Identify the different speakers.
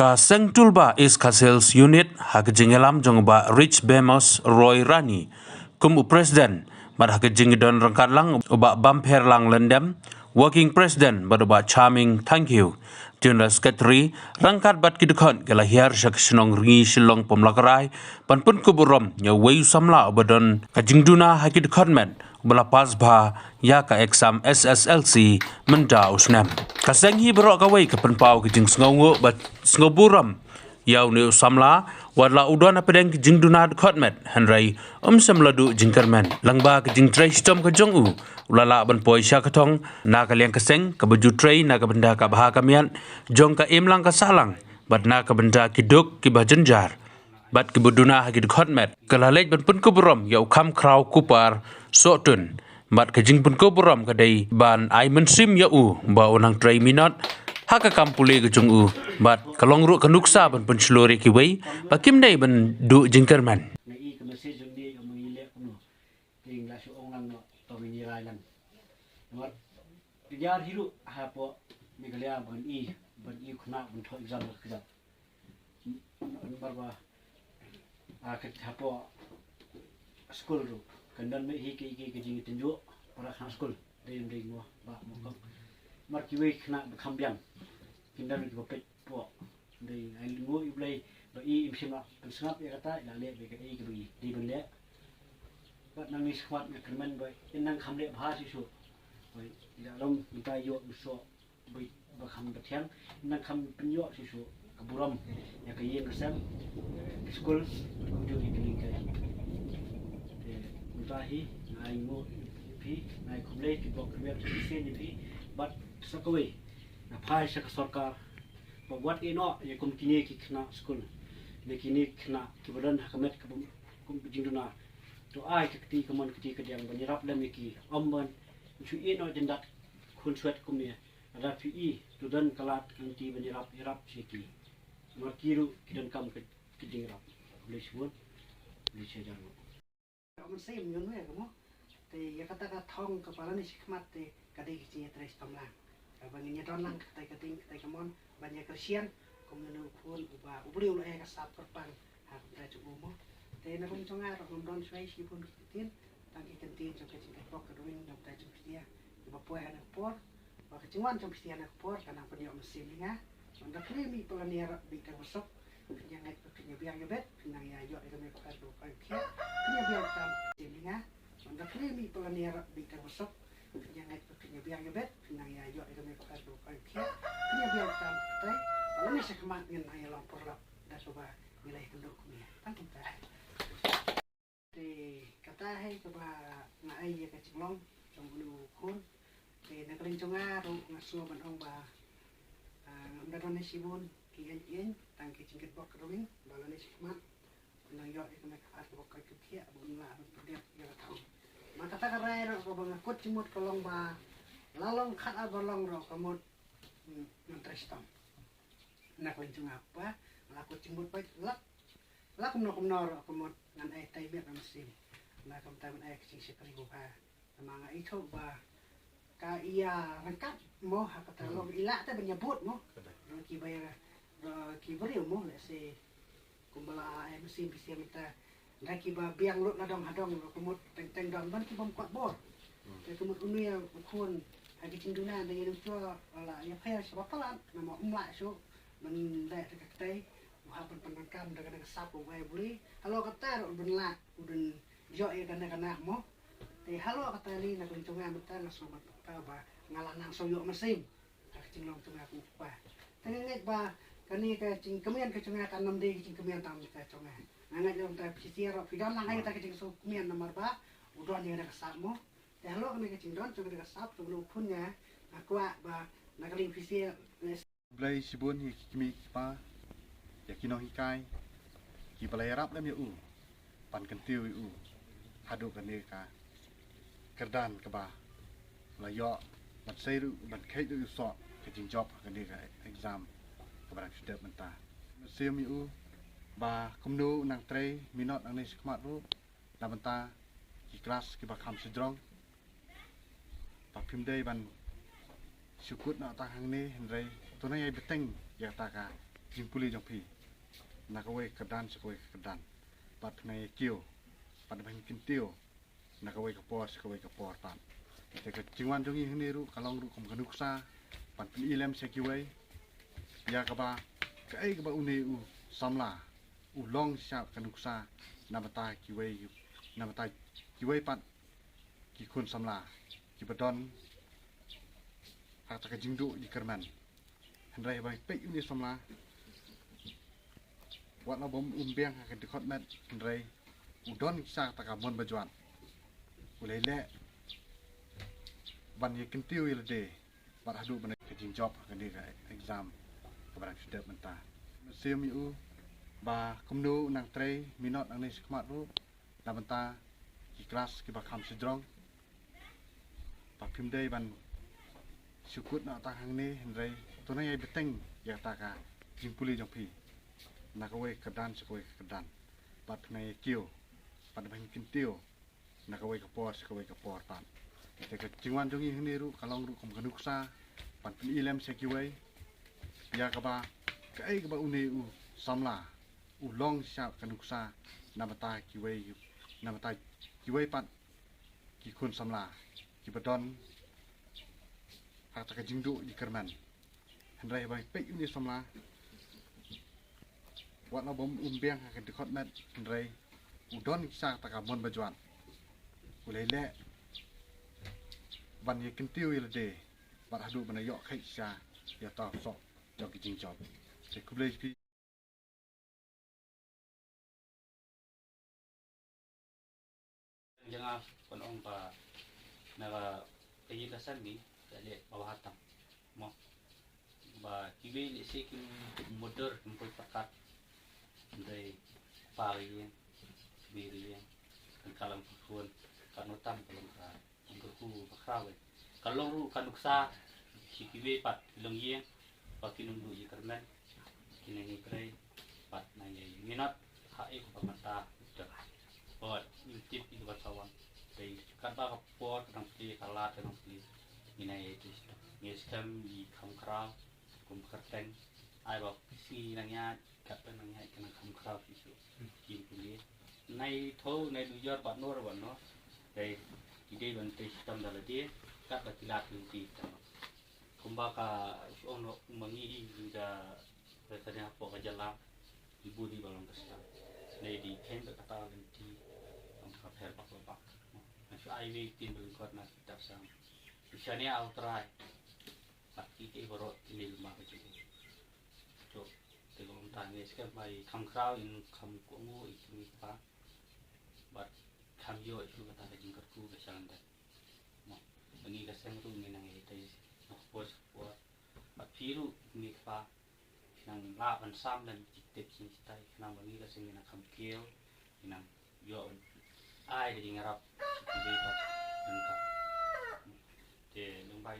Speaker 1: Ka Sengtulba is Sales Unit hakajingelam jongba Rich Bemos Roy Rani kum President bad hakajingdon rangkatlang uba bamper lang lendem Working President bad uba Charming thank you General Secretary rangkat bad kidukon galahir syaksenong ringi silong pemlakarai panpun kuburom nya wayu samla ubadon kajingduna hakidukon men belapas bah ya ka exam SSLC menda usnam kasenghi berok kawai ke penpau ke jing sngongo bat sngoburam yau ne samla wadla udon apedeng ke jing dunad khotmet hanrai samladu jingkermen langba ke jing trai stom ke jongu ulala ban poi sya katong na ka liang kaseng ke baju trai na ka benda ka bah kamian jong ka imlang ka salang bat na ka benda kiduk ki bajenjar bat ke buduna hagid khotmet kalalej ban pun kubrom yau kam kraw kupar sotun bat ke jing pun kubrom kadai ban ai mensim yau ba unang trai minot haka kampule ke jungu bat kalong ru kanuksa ban pun selori ki wei bakim dai ban du jingkerman
Speaker 2: ngai ke message ni yang mengilek kuno ting la su ong lang no to mini rai lang ngot diar hiru ha po mi galia ban i khna ban tho exam khja barba ke hapo school ru kandan me hi ke jing tinjo para khana school dei mo ba mo ko mar ki we khna khambyang kindan ki bapet po dei ai ngo iblai ba i imsima pensngap ya kata la le be ke i ke bi di ben le bat nang ni squat me kremen ba inang khamle bha si su bai ya long minta yo so bai ba kham ba thiang nang kham pinyo si su kaburam ya ke yen kesem school jo ni kini ke mutahi nai ngo pi nai khumle ki bok me se ni pi bat sakwe na phai sa sarkar ba wat ino ye kum kini ki khna school le kini khna ki badan hakamet kum jingduna to ai ki kamon ki ka diang banirap le mi ki omban chu ino jendak khun swet kum ni ada pi i to dan kalat anti banirap irap siki markiru kidan kam ke dingrap boleh sebut boleh saya jangan
Speaker 3: kamu saya menyuruh kamu te ya kata thong kepala ni sikmat te kadai kecil tres tomlang banginnya donlang kata kating kata kamon banyak kersian komunu pun ubri ulai ka sap perpang hak tra cubu mo te na kum congar kum don swai si pun kitin tangki kentin jok kecil pok keduing dok tra cubu dia bapoe anak por ba kecingwan cubu dia anak por kana penyo mesin nga Anda krimi pelaniar bintang besok, yang naik pekerja biang gebet, yang ya yo itu mereka kasih kerja, kerja biang tam timnya. Anda krimi pelaniar bintang besok, yang naik pekerja biang gebet, yang ya yo itu mereka kasih kerja, kerja biang tam tay. Kalau ni sekemat dengan ayah lampor lap, dah coba wilayah kenduk ni. Tangkap tay. Di kata hai coba nak ayah kecilong, cuma kun. Di nak kelincongan, ngasuh bandong bah. Dalam sibun kian tangki cingkit bok kedua balan sikmat nang yo itu mereka harus bok kekia bunla berdiat ya tahu maka tak kaya ro ko bangakut cimut kolong ba lalong khat abalong ro kamut nantrestam nak lencung apa laku cimut baik lak kumno ro kamut ngan ai tai biak mesin nak kam taman ai kecing sekali buka manga itu ba ka iya rangkat mo hakata lo ila ta menyebut mo ki bayar ki beri mo se kumbala ai mesin bisa minta laki ba biang lut ladong hadong kumut teng dong ban ki bom kuat bor te kumut unu ya kun hagi cinduna de yang tua ala ya paya sebab palan nama umla so men da te kai hapan penangkam dengan sapu ai beli halo kata ben la udun jo ya kana mo te halo kata li nak lencungan betul sobat ba ngalanang soyo mesin kacing long tengah aku pa tengah ba kani kacing kemian kacing akan 6D kacing kemian tam kacing ngangat jom ta pisir fidan lang ay ta kacing so kemian nomor ba udon ni ada kesap mo te halo kani kacing don coba ada kesap sebelum punnya aku ba nakaling pisir
Speaker 4: blai sibun hi kimi pa yakino hikai ki balai rap lam yu pan kentiu yu hadu kani ka kerdan ke ba la yo mat sei ru mat kai du so ke jing job ke ni ka exam ke barang sedep mentah sim yu ba kumnu nang tre minot nang ni skmat ru la mentah ki kelas ki ba kham sidrong pa phim dei ban syukut na ta hang ni hendrai tu na ai beteng ya ta ka jimpuli jong pi nakawe kedan sakawe kedan pat ngai kio pat bang kintiu nakawe kapor sakawe kapor pat te ke jingwan jong i hni ru kalong ru kom kanuksa pat pin ilem sekiwe ya kaba kai kaba une u samla u long sha kanuksa namata kiwe pat ki kun samla ki badon hata ka jingdu di kerman hendrai bai pe uni samla wat na bom umbiang ka dikot met hendrai udon sa ta ka mon bajuan ulele ban ye kentiu ilde bat hadu ban ka jing job ka ni ka exam ka barang sedep menta sim yu ba kumnu nang trei minot nang ni skmat ru la menta ki kelas ki ba kham sejrong pa pimdei ban syukut nak tahang ni hendrai tunai ai beteng ya taka jimpuli jong pi nakawe kedan sakawe kedan pat nai kio pat bang kintiu nakawe kapor sakawe kapor pat te ke jingwan jong i hni ru kalong ru kom kanuksa pat pin ilem sekiwe ya kaba kai kaba une u samla u long sha kanuksa namata kiwe pat ki kun samla ki badon hata ka jingdu di kerman hendrai bai pe uni samla wat na bom umbiang ka dikot met hendrai udon sa ta ka mon bajuan ulele ban ye kentiu ilde bat hadu bana yok khai sha ya ta so jok jing job te kublej pi
Speaker 5: jangan penong pa naga pagikasan ni dali bawah hatam mo ba kibe ni sikim motor kumpul pakat dari pari biri kan kalam pun kanutam kalam ka ngku pakrawe kalong ru kanuksa sikibe pat long ye pakinung du ye karmen kinani krai pat na ye minat hae ko pamata dak buat YouTube itu kawan dari kata kapor tentang pli kalat tentang pli ini itu ni scam di kamkrau kumkerteng ai bak si nangnya kapan nangnya kena kamkrau itu kin pli nai tho nai dujar bat nor dari ide bante sistem dalade kat batilat ti kumbaka ono mangi juga bertanya apa kajala ibu di balong kesal lady ken kata ganti angkat her pak masuk IV tin berikut nak kita sang misalnya outrai pagi ke baru ini rumah kecil tu tegong tanya sekarang bayi kamkrau in kam kungu itu apa bat kam yo itu kata jingkarku kesalan dah mau bagi keseng tu ni nang itu bos bat piru ni apa nang lapan sam dan titik cintai nang bagi keseng nang kam kill nang yo ai di ngarap di bawah lengkap. Di lembah